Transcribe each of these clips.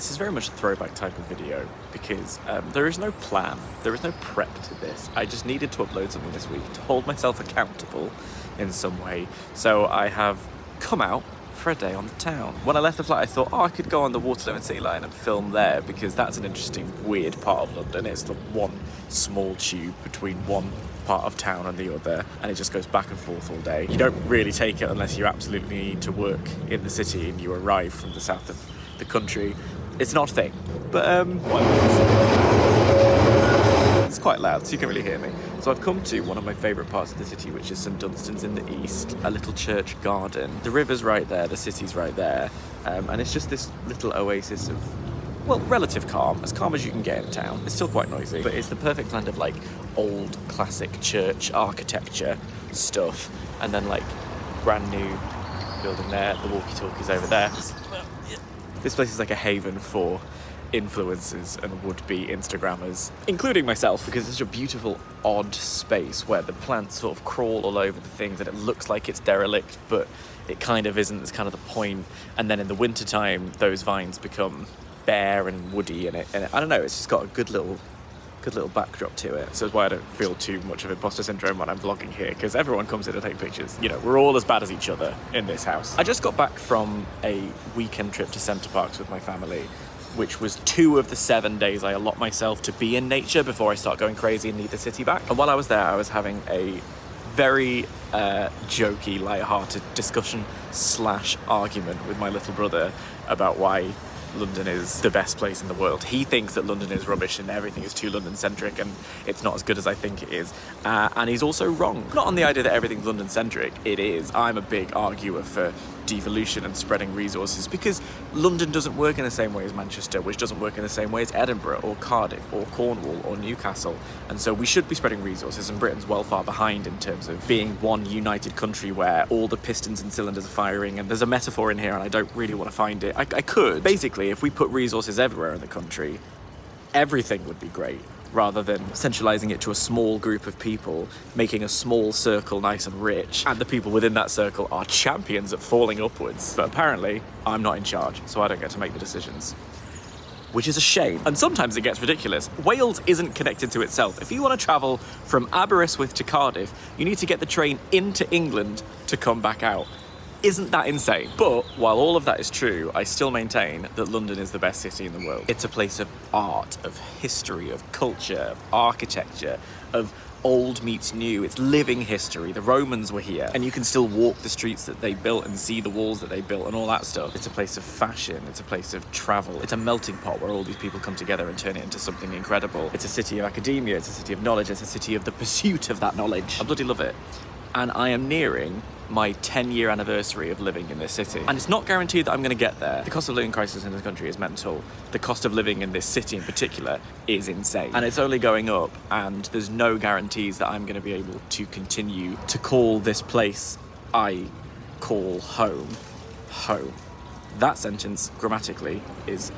This is very much a throwback type of video because there is no plan, there is no prep to this. I just needed to upload something this week to hold myself accountable in some way. So I have come out for a day on the town. When I left the flat, I thought, I could go on the Waterloo and City Line and film there because that's an interesting, weird part of London. It's the one small tube between one part of town and the other, and it just goes back and forth all day. You don't really take it unless you absolutely need to work in the city and you arrive from the south of the country. It's not a thing, but it's quite loud, so you can really hear me. So I've come to one of my favourite parts of the city, which is St Dunstan's in the east, a little church garden. The river's right there, the city's right there, and it's just this little oasis of, well, relative calm, as calm as you can get in town. It's still quite noisy, but it's the perfect blend of like old classic church architecture stuff, and then like brand new building there, the walkie-talkies over there. This place is like a haven for influencers and would-be Instagrammers, including myself, because it's such a beautiful, odd space where the plants sort of crawl all over the things and it looks like it's derelict, but it kind of isn't. It's kind of the point. And then in the wintertime, those vines become bare and woody, and I don't know, it's just got a good little backdrop to it. So that's why I don't feel too much of imposter syndrome when I'm vlogging here, because everyone comes in to take pictures. You know, we're all as bad as each other in this house. I just got back from a weekend trip to Center Parcs with my family, which was 2 of the 7 days I allot myself to be in nature before I start going crazy and need the city back. And while I was there, I was having a very jokey, light-hearted discussion / argument with my little brother about why London is the best place in the world. He thinks that London is rubbish and everything is too London-centric and it's not as good as I think it is. And he's also wrong. Not on the idea that everything's London-centric. It is. I'm a big arguer for devolution and spreading resources because London doesn't work in the same way as Manchester, which doesn't work in the same way as Edinburgh or Cardiff or Cornwall or Newcastle. And so we should be spreading resources, and Britain's well far behind in terms of being one united country where all the pistons and cylinders are firing. And there's a metaphor in here and I don't really want to find it. I could. Basically, if we put resources everywhere in the country, everything would be great, rather than centralising it to a small group of people, making a small circle nice and rich, and the people within that circle are champions at falling upwards. But apparently, I'm not in charge, so I don't get to make the decisions. Which is a shame. And sometimes it gets ridiculous. Wales isn't connected to itself. If you want to travel from Aberystwyth to Cardiff, you need to get the train into England to come back out. Isn't that insane? But while all of that is true, I still maintain that London is the best city in the world. It's a place of art, of history, of culture, of architecture, of old meets new. It's living history. The Romans were here, and you can still walk the streets that they built and see the walls that they built and all that stuff. It's a place of fashion. It's a place of travel. It's a melting pot where all these people come together and turn it into something incredible. It's a city of academia. It's a city of knowledge. It's a city of the pursuit of that knowledge. I bloody love it. And I am nearing my 10-year anniversary of living in this city. And it's not guaranteed that I'm going to get there. The cost of living crisis in this country is mental. The cost of living in this city in particular is insane. And it's only going up, and there's no guarantees that I'm going to be able to continue to call this place I call home, home. That sentence, grammatically, is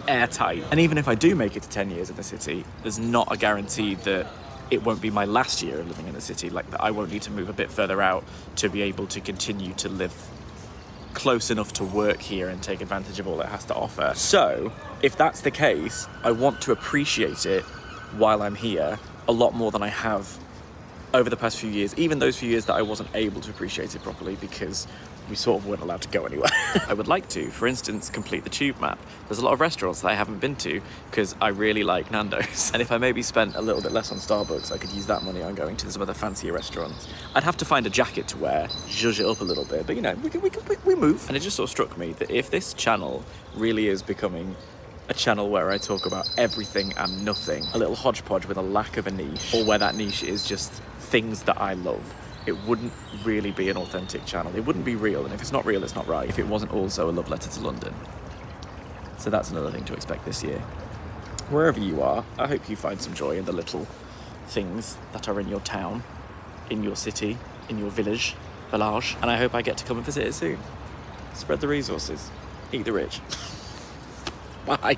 airtight. And even if I do make it to 10 years in the city, there's not a guarantee that it won't be my last year of living in the city, like that I won't need to move a bit further out to be able to continue to live close enough to work here and take advantage of all it has to offer. So, if that's the case, I want to appreciate it while I'm here a lot more than I have over the past few years, even those few years that I wasn't able to appreciate it properly because we sort of weren't allowed to go anywhere. I would like to, for instance, complete the tube map. There's a lot of restaurants that I haven't been to because I really like Nando's. And if I maybe spent a little bit less on Starbucks, I could use that money on going to some other fancier restaurants. I'd have to find a jacket to wear, zhuzh it up a little bit, but you know, we move. And it just sort of struck me that if this channel really is becoming a channel where I talk about everything and nothing, a little hodgepodge with a lack of a niche, or where that niche is just things that I love, it wouldn't really be an authentic channel. It wouldn't be real, and if it's not real, it's not right. If it wasn't also a love letter to London. So that's another thing to expect this year. Wherever you are, I hope you find some joy in the little things that are in your town, in your city, in your village, and I hope I get to come and visit it soon. Spread the resources. Eat the rich. Bye.